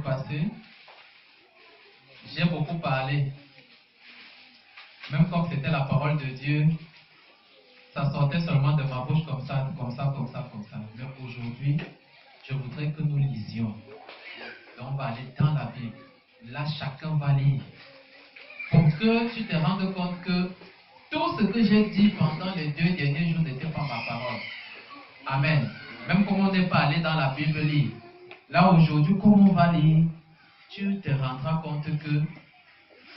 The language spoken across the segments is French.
passé, j'ai beaucoup parlé. Même quand c'était la parole de Dieu, ça sortait seulement de ma bouche comme ça, comme ça, comme ça, comme ça. Mais aujourd'hui, je voudrais que nous lisions. Donc on va aller dans la Bible. Là, chacun va lire. Pour que tu te rendes compte que tout ce que j'ai dit pendant les 2 derniers jours n'était pas ma parole. Amen. Même comme on n'est pas allé dans la Bible lire. Là, aujourd'hui, comme on va lire, tu te rendras compte que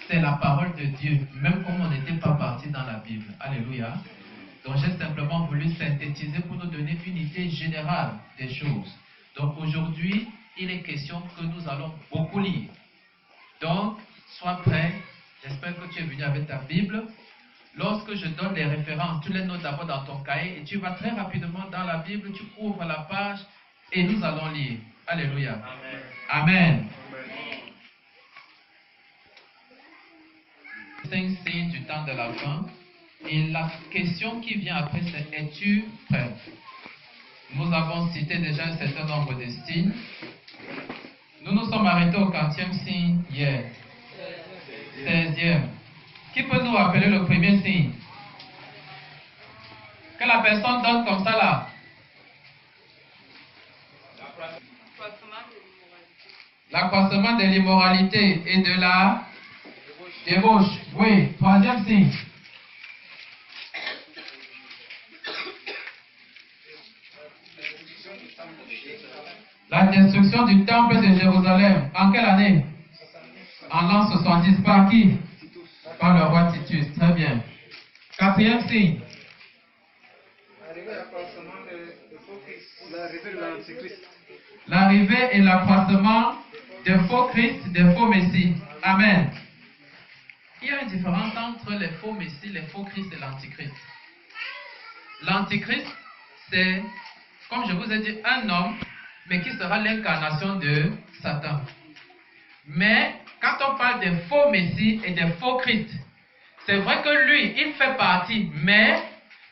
c'est la parole de Dieu, même comme on n'était pas parti dans la Bible. Alléluia. Donc, j'ai simplement voulu synthétiser pour nous donner une idée générale des choses. Donc, aujourd'hui, il est question que nous allons beaucoup lire. Donc, sois prêt. J'espère que tu es venu avec ta Bible. Lorsque je donne les références, tu les notes d'abord dans ton cahier et tu vas très rapidement dans la Bible, tu ouvres la page et nous allons lire. Alléluia. Amen. Amen. 5 signes du temps de la fin. Et la question qui vient après, c'est: es-tu prêt? Nous avons cité déjà un certain nombre de signes. Nous nous sommes arrêtés au 40e signe hier. 16e. Qui peut nous rappeler le premier signe? Que la personne donne comme ça là. L'accroissement de l'immoralité et de la débauche. Oui, 3e signe. La destruction du temple de Jérusalem. En quelle année? En l'an 70. Par qui? Par le roi Titus. Très bien. 4e signe. L'arrivée et l'accroissement de faux Christ, de faux Messie. Amen. Il y a une différence entre les faux Messies, les faux Christ et l'Antichrist. L'Antichrist, c'est, comme je vous ai dit, un homme, mais qui sera l'incarnation de Satan. Mais, quand on parle des faux Messies et des faux Christ, c'est vrai que lui, il fait partie, mais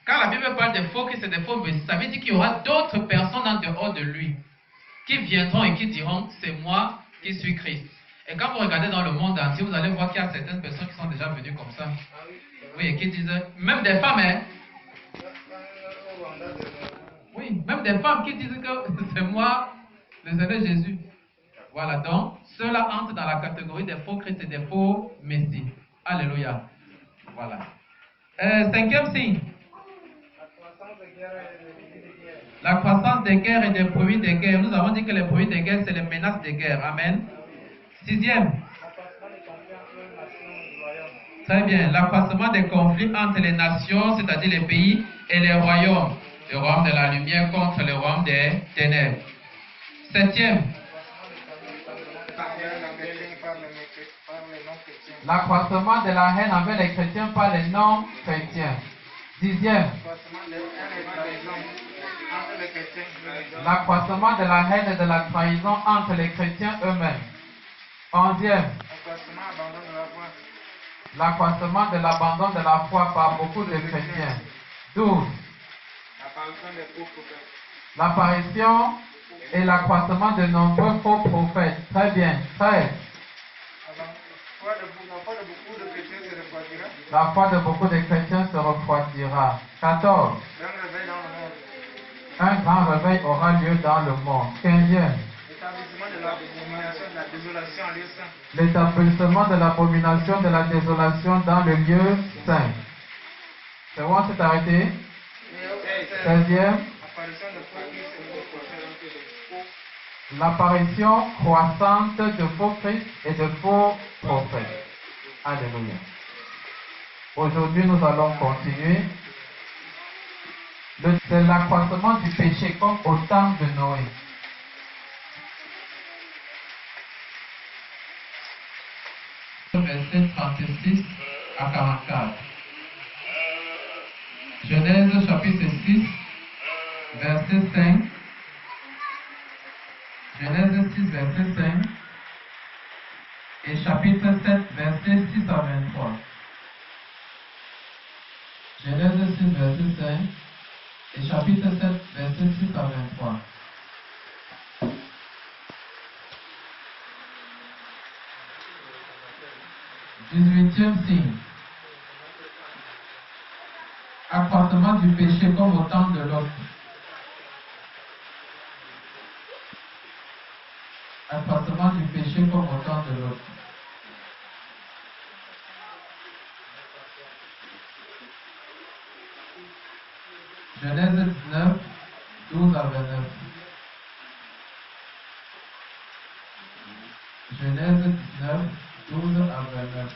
quand la Bible parle des faux Christ et des faux Messies, ça veut dire qu'il y aura d'autres personnes en dehors de lui qui viendront et qui diront: c'est moi qui suis Christ. Et quand vous regardez dans le monde entier, vous allez voir qu'il y a certaines personnes qui sont déjà venues comme ça. Oui, et qui disent, même des femmes, hein. Oui, même des femmes qui disent que c'est moi, le Seigneur Jésus. Voilà, donc, ceux-là entrent dans la catégorie des faux Christ et des faux Messies. Alléluia. Voilà. 5e signe. La croissance des guerres et des bruits des guerres. Nous avons dit que les bruits des guerres, c'est les menaces des guerres. Amen. 6e. Très bien. L'accroissement des conflits entre les nations, c'est-à-dire les pays, et les royaumes. Le royaume de la lumière contre le royaume des ténèbres. 7e. L'accroissement de la haine envers les chrétiens par les non-chrétiens. 10e. L'accroissement de la haine et de la trahison entre les chrétiens eux-mêmes. 11e. L'accroissement de l'abandon de la foi par beaucoup de chrétiens. 12. L'apparition et l'accroissement de nombreux faux prophètes. Très bien. 13. La foi de beaucoup de chrétiens se refroidira. 14. Un grand réveil aura lieu dans le monde. 15e. L'établissement de l'abomination de la désolation dans le lieu saint. C'est bon, c'est arrêté. 16e. L'apparition croissante de faux Christ et de faux prophètes. Alléluia. Aujourd'hui, nous allons continuer. C'est l'accroissement du péché comme au temps de Noé. Verset 36 à 44. Genèse chapitre 6, verset 5. Genèse 6, verset 5. Et chapitre 7, verset 6 à 23. Genèse 6, verset 5. Et chapitre 7, verset 6 à 23. 18e signe. Accroissement du péché comme au temps de Lot. Accroissement du péché comme au temps de Lot. Genèse 19, 12 à 29. Genèse 19, 12 à 29.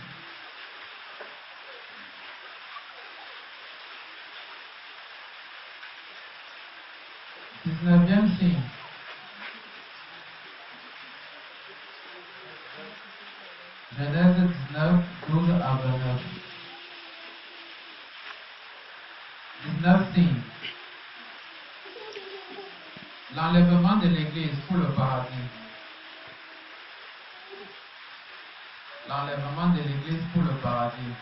19e signe. Genèse 19, 12 à 29. 19 signes. L'enlèvement de l'Église pour le paradis. L'enlèvement de l'Église pour le paradis.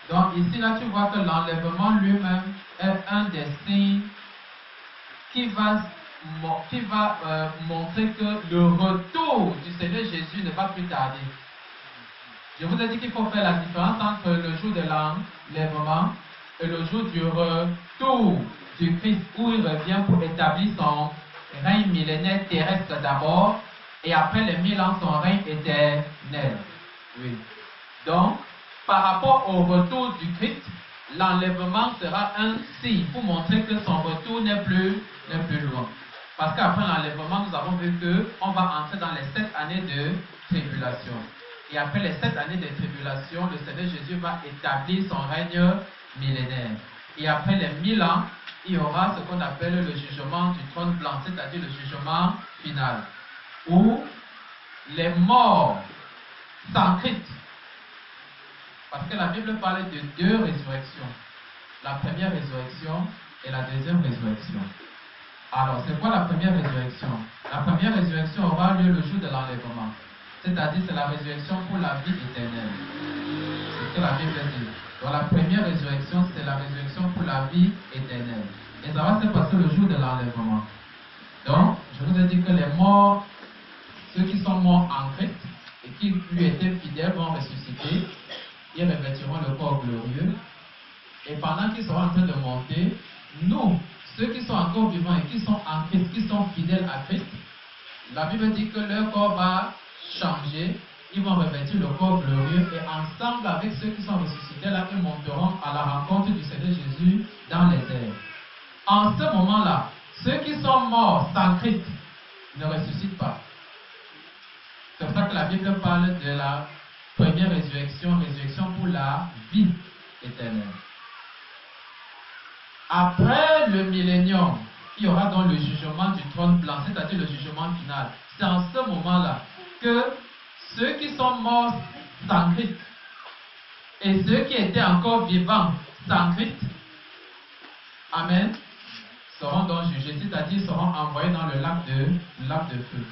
Donc ici, là, tu vois que l'enlèvement lui-même est un des signes qui va montrer que le retour du Seigneur Jésus ne va plus tarder. Je vous ai dit qu'il faut faire la différence entre le jour de l'enlèvement et le jour du retour du Christ, où il revient pour établir son règne millénaire terrestre d'abord, et après les 1000 ans, son règne éternel. Oui. Donc, par rapport au retour du Christ, l'enlèvement sera un signe pour montrer que son retour n'est plus loin. Parce qu'après l'enlèvement, nous avons vu qu'on va entrer dans les 7 années de tribulation. Et après les 7 années de tribulation, le Seigneur Jésus va établir son règne millénaire. Et après les 1000 ans, il y aura ce qu'on appelle le jugement du trône blanc, c'est-à-dire le jugement final, où les morts sans Christ. Parce que la Bible parle de 2 résurrections. La première résurrection et la deuxième résurrection. Alors, c'est quoi la première résurrection? La première résurrection aura lieu le jour de l'enlèvement. C'est-à-dire, c'est la résurrection pour la vie éternelle. C'est ce que la Bible dit. Donc, la première résurrection, c'est la résurrection pour la vie éternelle. Et ça va se passer le jour de l'enlèvement. Donc, je vous ai dit que les morts, ceux qui sont morts en Christ et qui lui étaient fidèles, vont ressusciter. Ils revêtiront le corps glorieux. Et pendant qu'ils seront en train de monter, nous, ceux qui sont encore vivants et qui sont en Christ, qui sont fidèles à Christ, la Bible dit que leur corps va changer. Ils vont revêtir le corps glorieux et ensemble avec ceux qui sont ressuscités là, ils monteront à la rencontre du Seigneur Jésus dans les airs. En ce moment-là, ceux qui sont morts sans Christ ne ressuscitent pas. C'est pour ça que la Bible parle de la première résurrection, résurrection pour la vie éternelle. Après le millénium, il y aura donc le jugement du trône blanc, c'est-à-dire le jugement final. C'est en ce moment-là que ceux qui sont morts sans Christ et ceux qui étaient encore vivants sans Christ, amen, seront donc jugés, c'est-à-dire seront envoyés dans le lac de feu.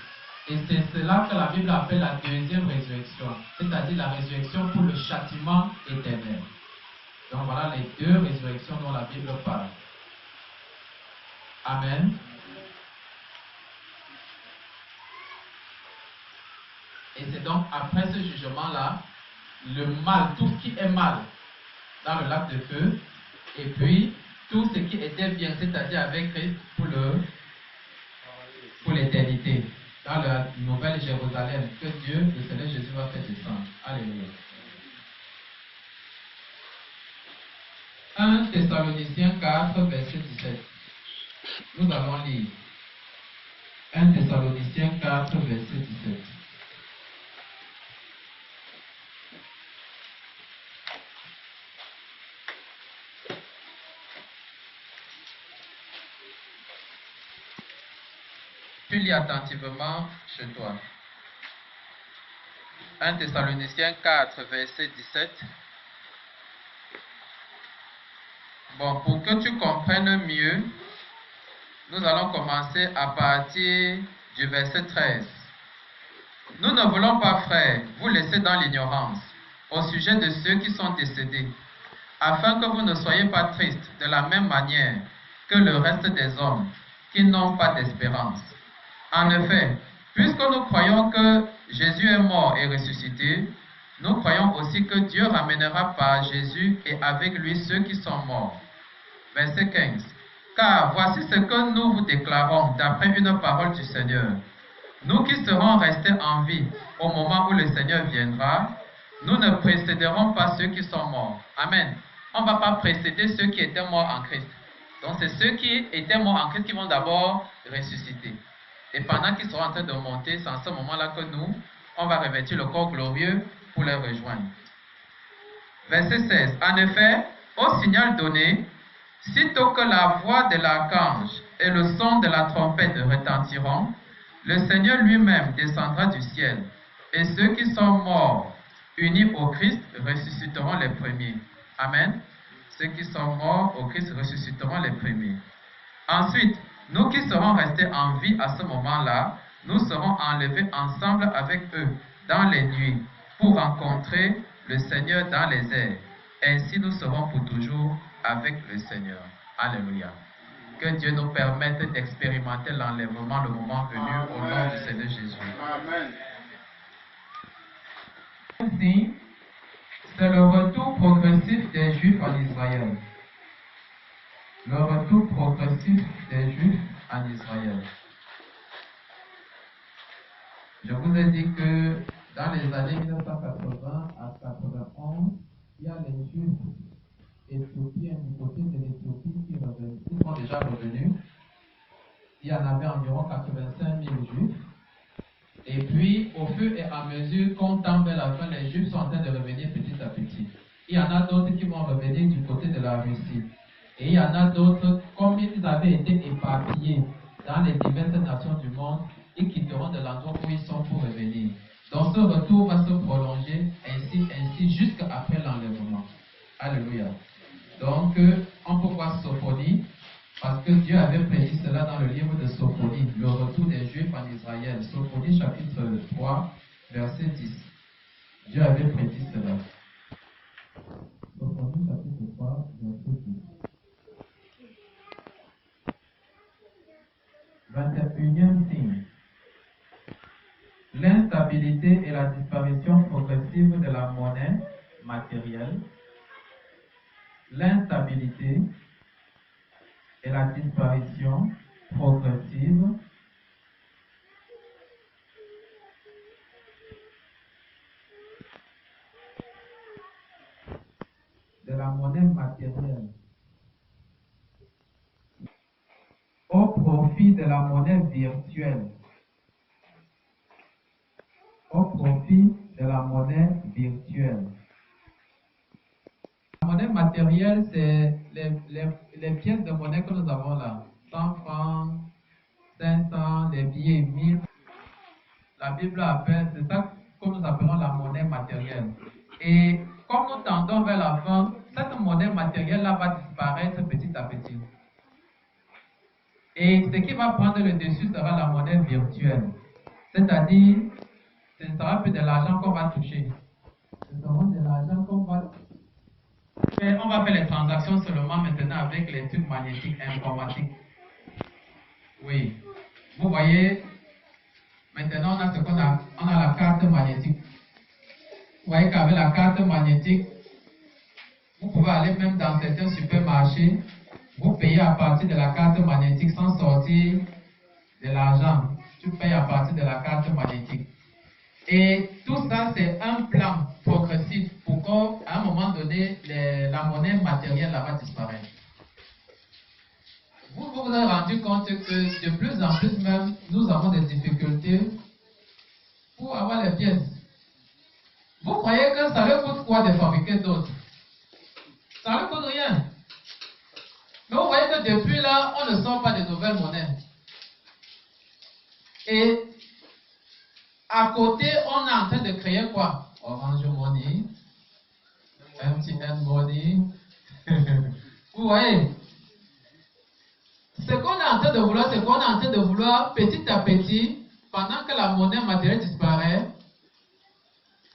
Et c'est cela que la Bible appelle la deuxième résurrection, c'est-à-dire la résurrection pour le châtiment éternel. Donc voilà les 2 résurrections dont la Bible parle. Amen. Et c'est donc après ce jugement-là, le mal, tout ce qui est mal dans le lac de feu, et puis tout ce qui était bien, c'est-à-dire avec Christ pour l'éternité, dans la nouvelle Jérusalem, que Dieu, le Seigneur Jésus, va faire descendre. Alléluia. 1 Thessaloniciens 4, verset 17. Nous allons lire. 1 Thessaloniciens 4, verset 17. Tu lis attentivement chez toi. 1 Thessaloniciens 4, verset 17. Bon, pour que tu comprennes mieux, nous allons commencer à partir du verset 13. Nous ne voulons pas, frères, vous laisser dans l'ignorance au sujet de ceux qui sont décédés, afin que vous ne soyez pas tristes de la même manière que le reste des hommes qui n'ont pas d'espérance. En effet, puisque nous croyons que Jésus est mort et ressuscité, Nous croyons aussi que Dieu ramènera par Jésus et avec lui ceux qui sont morts. Verset 15. Car voici ce que nous vous déclarons d'après une parole du Seigneur. Nous qui serons restés en vie au moment où le Seigneur viendra, nous ne précéderons pas ceux qui sont morts. Amen. On ne va pas précéder ceux qui étaient morts en Christ. Donc c'est ceux qui étaient morts en Christ qui vont d'abord ressusciter. Et pendant qu'ils seront en train de monter, c'est en ce moment-là que nous, on va revêtir le corps glorieux pour les rejoindre. Verset 16. En effet, au signal donné, sitôt que la voix de l'archange et le son de la trompette retentiront, le Seigneur lui-même descendra du ciel, et ceux qui sont morts, unis au Christ, ressusciteront les premiers. Amen. Ceux qui sont morts au Christ ressusciteront les premiers. Ensuite, nous qui serons restés en vie à ce moment-là, nous serons enlevés ensemble avec eux dans les nuits pour rencontrer le Seigneur dans les airs. Ainsi, nous serons pour toujours avec le Seigneur. Alléluia. Que Dieu nous permette d'expérimenter l'enlèvement le moment venu. Amen. Au nom du Seigneur Jésus. Amen. Ainsi, c'est le retour progressif des Juifs en Israël. Le retour progressif des Juifs en Israël. Je vous ai dit que dans les années 1980 à 91, il y a les Juifs éthiopiens du côté de l'Éthiopie qui sont déjà revenus. Il y en avait environ 85 000 Juifs. Et puis, au fur et à mesure qu'on tend vers la fin, les Juifs sont en train de revenir petit à petit. Il y en a d'autres qui vont revenir du côté de la Russie. Et il y en a d'autres, comme ils avaient été éparpillés dans les diverses nations du monde, ils quitteront de l'endroit où ils sont pour revenir. Donc ce retour va se prolonger ainsi jusqu'après l'enlèvement. Alléluia. Donc, on peut voir Sophonie, parce que Dieu avait prédit cela dans le livre de Sophonie, le retour des Juifs en Israël. Sophonie chapitre 3, verset 10. Dieu avait prédit cela. Sophonie chapitre 3, verset 10. 21e signe. L'instabilité et la disparition progressive de la monnaie matérielle. L'instabilité et la disparition progressive de la monnaie matérielle au profit de la monnaie virtuelle. Au profit de la monnaie virtuelle. La monnaie matérielle, c'est les pièces de monnaie que nous avons là. 100 francs, 500, les billets 1000. La Bible appelle, c'est ça que nous appelons la monnaie matérielle. Et comme nous tendons vers la fin, cette monnaie matérielle-là va disparaître petit à petit. Et ce qui va prendre le dessus sera la monnaie virtuelle. C'est-à-dire, ce ne sera plus de l'argent qu'on va toucher. Ce sera de l'argent qu'on va... On va faire les transactions seulement maintenant avec les trucs magnétiques informatiques. Oui. Vous voyez, maintenant on a ce qu'on a, on a la carte magnétique. Vous voyez qu'avec la carte magnétique, vous pouvez aller même dans certains supermarchés, vous payez à partir de la carte magnétique sans sortir de l'argent. Tu payes à partir de la carte magnétique. Et tout ça, c'est un plan progressif pour qu'à un moment donné, la monnaie matérielle va disparaître. Vous vous êtes rendu compte que de plus en plus même, nous avons des difficultés pour avoir les pièces. Vous croyez que ça leur coûte quoi de fabriquer d'autres? Ça ne leur coûte rien. Mais vous voyez que depuis là, on ne sort pas de nouvelles monnaies. Et à côté, on est en train de créer quoi? Orange Money, MTN Money. Vous voyez? Ce qu'on est en train de vouloir, c'est qu'on est en train de vouloir petit à petit, pendant que la monnaie matérielle disparaît,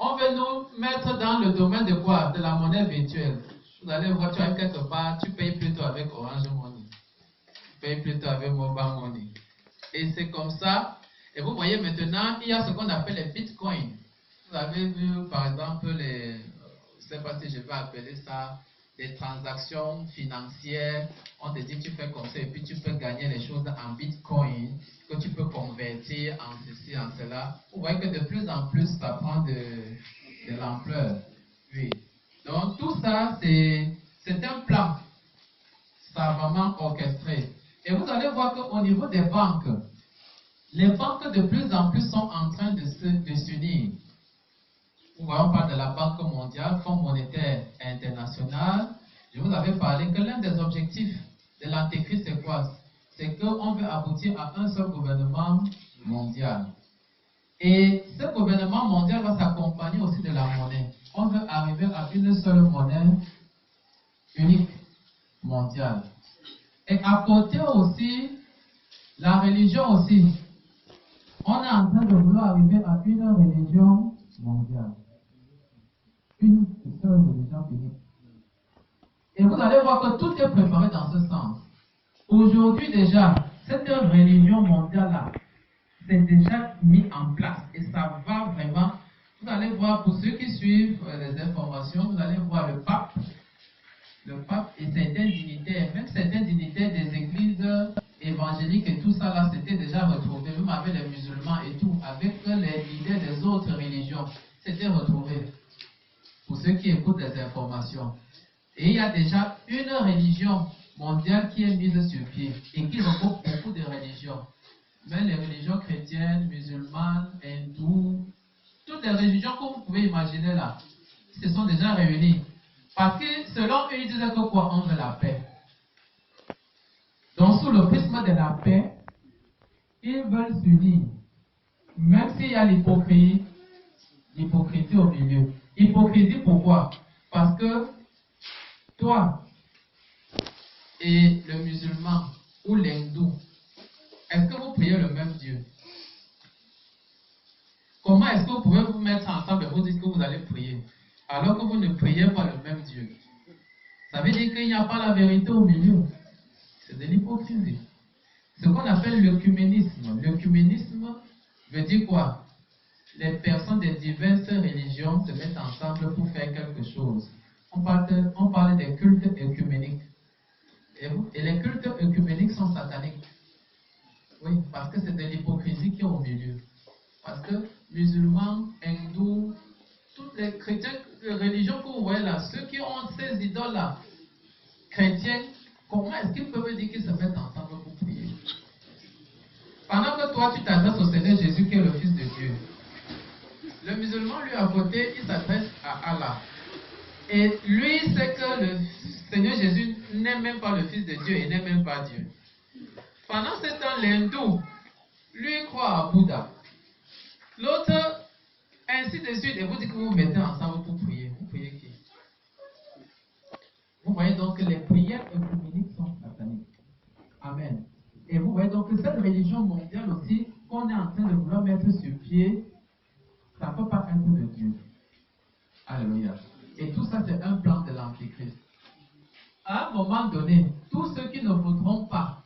on veut nous mettre dans le domaine de quoi? De la monnaie virtuelle. Vous allez voir, tu arrives quelque part, tu payes plutôt avec Orange Money. Tu payes plutôt avec Mobile Money. Et c'est comme ça. Et vous voyez maintenant, il y a ce qu'on appelle les bitcoins. Vous avez vu, par exemple, je ne sais pas si je vais appeler ça, des transactions financières. On te dit, tu fais comme ça et puis tu peux gagner les choses en bitcoin, que tu peux convertir en ceci, en cela. Vous voyez que de plus en plus, ça prend de l'ampleur. Oui. Donc, tout ça, c'est un plan savamment orchestré. Et vous allez voir qu'au niveau des banques, les banques de plus en plus sont en train de s'unir. Vous voyez, on parle de la Banque mondiale, Fonds monétaire international. Je vous avais parlé que l'un des objectifs de l'Antéchrist, c'est quoi? C'est qu'on veut aboutir à un seul gouvernement mondial. Et ce gouvernement mondial va s'accompagner aussi de la monnaie. On veut arriver à une seule monnaie unique mondiale. Et à côté aussi, la religion aussi. On est en train de vouloir arriver à une religion mondiale. Une seule religion unique. Et vous allez voir que tout est préparé dans ce sens. Aujourd'hui déjà, cette religion mondiale-là, c'est déjà mis en place. Et ça va vraiment. Vous allez voir, pour ceux qui suivent les informations, vous allez voir le pape et certains dignitaires, même certains dignitaires des églises évangéliques et tout ça là, c'était déjà retrouvé, même avec les musulmans et tout, avec les leaders des autres religions, c'était retrouvé. Pour ceux qui écoutent les informations. Et il y a déjà une religion mondiale qui est mise sur pied et qui regroupe beaucoup de religions. Même les religions chrétiennes, musulmanes, hindoues, toutes les religions que vous pouvez imaginer là, se sont déjà réunies. Parce que selon eux, ils disaient que quoi? On veut la paix. Donc sous le prisme de la paix, ils veulent s'unir. Même s'il y a l'hypocrisie au milieu. Hypocrisie pourquoi? Parce que toi et le musulman ou l'hindou, est-ce que vous priez le même Dieu? Comment est-ce que vous pouvez vous mettre ensemble et vous dire que vous allez prier alors que vous ne priez pas le même Dieu? Ça veut dire qu'il n'y a pas la vérité au milieu. C'est de l'hypocrisie. Ce qu'on appelle l'œcuménisme. L'œcuménisme veut dire quoi? Les personnes des diverses religions se mettent ensemble pour faire quelque chose. On parle des cultes œcuméniques. Et les cultes œcuméniques sont sataniques. Oui, parce que c'est de l'hypocrisie qui est au milieu. Parce que musulmans, hindous, toutes les chrétiens, les religions que vous voyez là, ceux qui ont ces idoles-là, chrétiens, comment est-ce qu'ils peuvent dire qu'ils se mettent ensemble pour prier? Pendant que toi, tu t'adresses au Seigneur Jésus qui est le Fils de Dieu. Le musulman, lui, à côté, il s'adresse à Allah. Et lui, sait que le Seigneur Jésus n'est même pas le Fils de Dieu et n'est même pas Dieu. Pendant ce temps, l'hindou, lui, croit à Bouddha. L'autre, ainsi de suite. Et vous dites que vous vous mettez ensemble pour prier. Vous priez qui? Vous voyez donc que les prières œcuméniques sont sataniques. Amen. Et vous voyez donc que cette religion mondiale aussi, qu'on est en train de vouloir mettre sur pied, ça ne peut pas être de Dieu. Alléluia. Et tout ça, c'est un plan de l'Antéchrist. À un moment donné, tous ceux qui ne voudront pas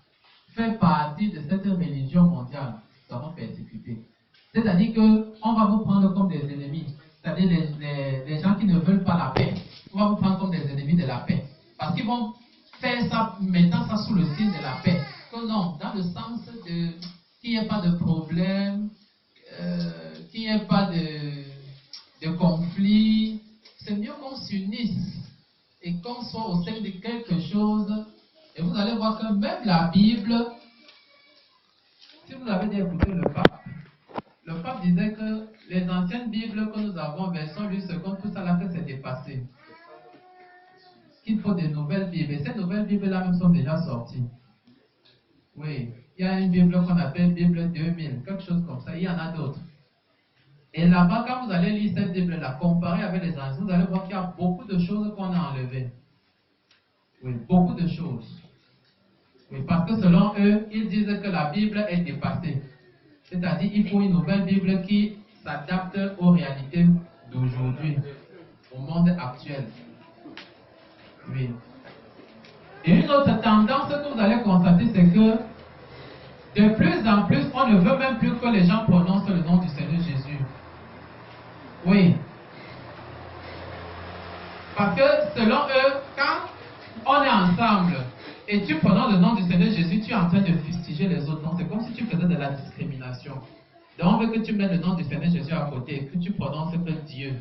faire partie de cette religion mondiale seront persécutés. C'est-à-dire qu'on va vous prendre comme des ennemis. C'est-à-dire les gens qui ne veulent pas la paix. On va vous prendre comme des ennemis de la paix. Parce qu'ils vont faire ça, mettant ça sous le signe de la paix. Que non, dans le sens de qu'il n'y ait pas de problème, qu'il n'y ait pas de conflit. C'est mieux qu'on s'unisse et qu'on soit au sein de quelque chose. Et vous allez voir que même la Bible, si vous avez déjà écouté le pape disait que les anciennes Bibles que nous avons, version 8 secondes, tout ça là, que c'est dépassé. Qu'il faut des nouvelles Bibles. Et ces nouvelles Bibles-là même sont déjà sorties. Oui, il y a une Bible qu'on appelle Bible 2000, quelque chose comme ça. Il y en a d'autres. Et là-bas, quand vous allez lire cette Bible-là, comparée avec les anciennes, vous allez voir qu'il y a beaucoup de choses qu'on a enlevées. Oui, beaucoup de choses. Oui, parce que selon eux, ils disent que la Bible est dépassée. C'est-à-dire qu'il faut une nouvelle Bible qui s'adapte aux réalités d'aujourd'hui, au monde actuel. Oui. Et une autre tendance que vous allez constater, c'est que de plus en plus, on ne veut même plus que les gens prononcent le nom du Seigneur Jésus. Oui. Parce que selon eux, quand on est ensemble et tu prononces le nom du Seigneur Jésus, tu es en train de fustiger les autres. C'est comme si tu faisais de la discrimination. Donc on veut que tu mettes le nom du Seigneur Jésus à côté et que tu prononces que Dieu.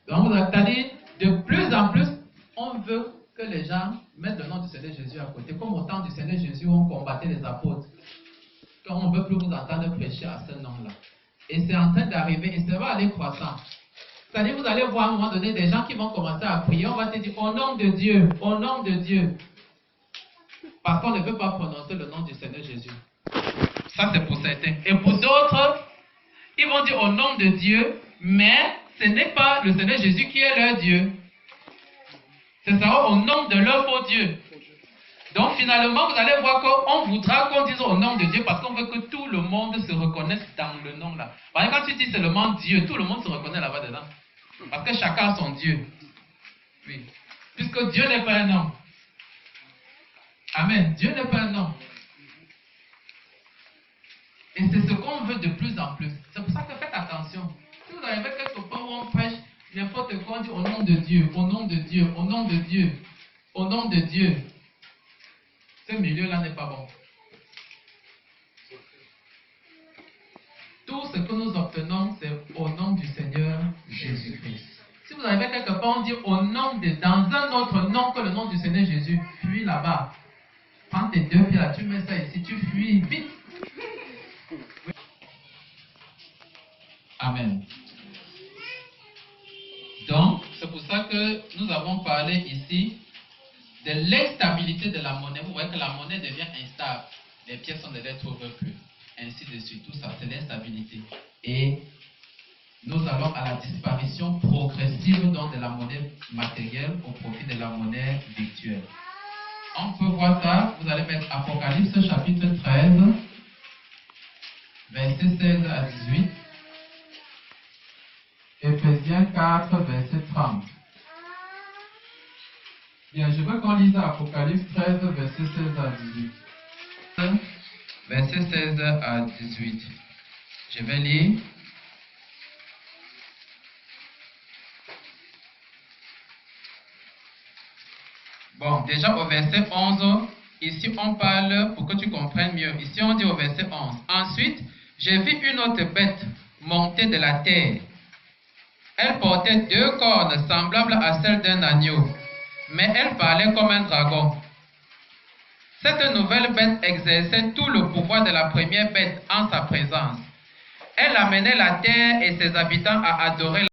Donc c'est-à-dire, de plus en plus, on veut que les gens mettent le nom du Seigneur Jésus à côté. Comme au temps du Seigneur Jésus, on combattait les apôtres. Quand on ne veut plus vous entendre prêcher à ce nom-là. Et c'est en train d'arriver et ça va aller croissant. C'est-à-dire, vous allez voir à un moment donné des gens qui vont commencer à prier. On va te dire au nom de Dieu, au nom de Dieu. Parce qu'on ne veut pas prononcer le nom du Seigneur Jésus. Ça, c'est pour certains. Et pour d'autres, ils vont dire au nom de Dieu, mais ce n'est pas le Seigneur Jésus qui est leur Dieu. Ce sera au nom de leur faux Dieu. Donc finalement, vous allez voir qu'on voudra qu'on dise au nom de Dieu parce qu'on veut que tout le monde se reconnaisse dans le nom là. Par exemple, quand tu dis seulement Dieu, tout le monde se reconnaît là-bas dedans. Parce que chacun a son Dieu. Oui. Puisque Dieu n'est pas un homme. Amen. Dieu n'est pas un homme. Et c'est ce qu'on veut de plus en plus. C'est pour ça que faites attention. Si vous arrivez quelque part où on prêche n'importe quoi, on dit au nom de Dieu, au nom de Dieu, au nom de Dieu, au nom de Dieu. Ce milieu-là n'est pas bon. Tout ce que nous obtenons, c'est au nom du Seigneur Jésus-Christ. Si vous arrivez quelque part, on dit au nom de, dans un autre nom que le nom du Seigneur Jésus, fuis là-bas. Prends tes deux pieds là, tu mets ça ici, tu fuis vite. Amen. Donc, c'est pour ça que nous avons parlé ici de l'instabilité de la monnaie. Vous voyez que la monnaie devient instable. Les pièces on ne les trouve plus. Ainsi de suite. Tout ça, c'est l'instabilité. Et nous allons à la disparition progressive donc, de la monnaie matérielle au profit de la monnaie virtuelle. On peut voir ça. Vous allez mettre Apocalypse chapitre 13, verset 16 à 18. Éphésiens 4, verset 30. Bien, je veux qu'on lise Apocalypse 13, verset 16 à 18. Verset 16 à 18. Je vais lire. Bon, déjà au verset 11, ici on parle, pour que tu comprennes mieux, ici on dit au verset 11. Ensuite, j'ai vu une autre bête monter de la terre. Elle portait 2 cornes semblables à celles d'un agneau, mais elle parlait comme un dragon. Cette nouvelle bête exerçait tout le pouvoir de la première bête en sa présence. Elle amenait la terre et ses habitants à adorer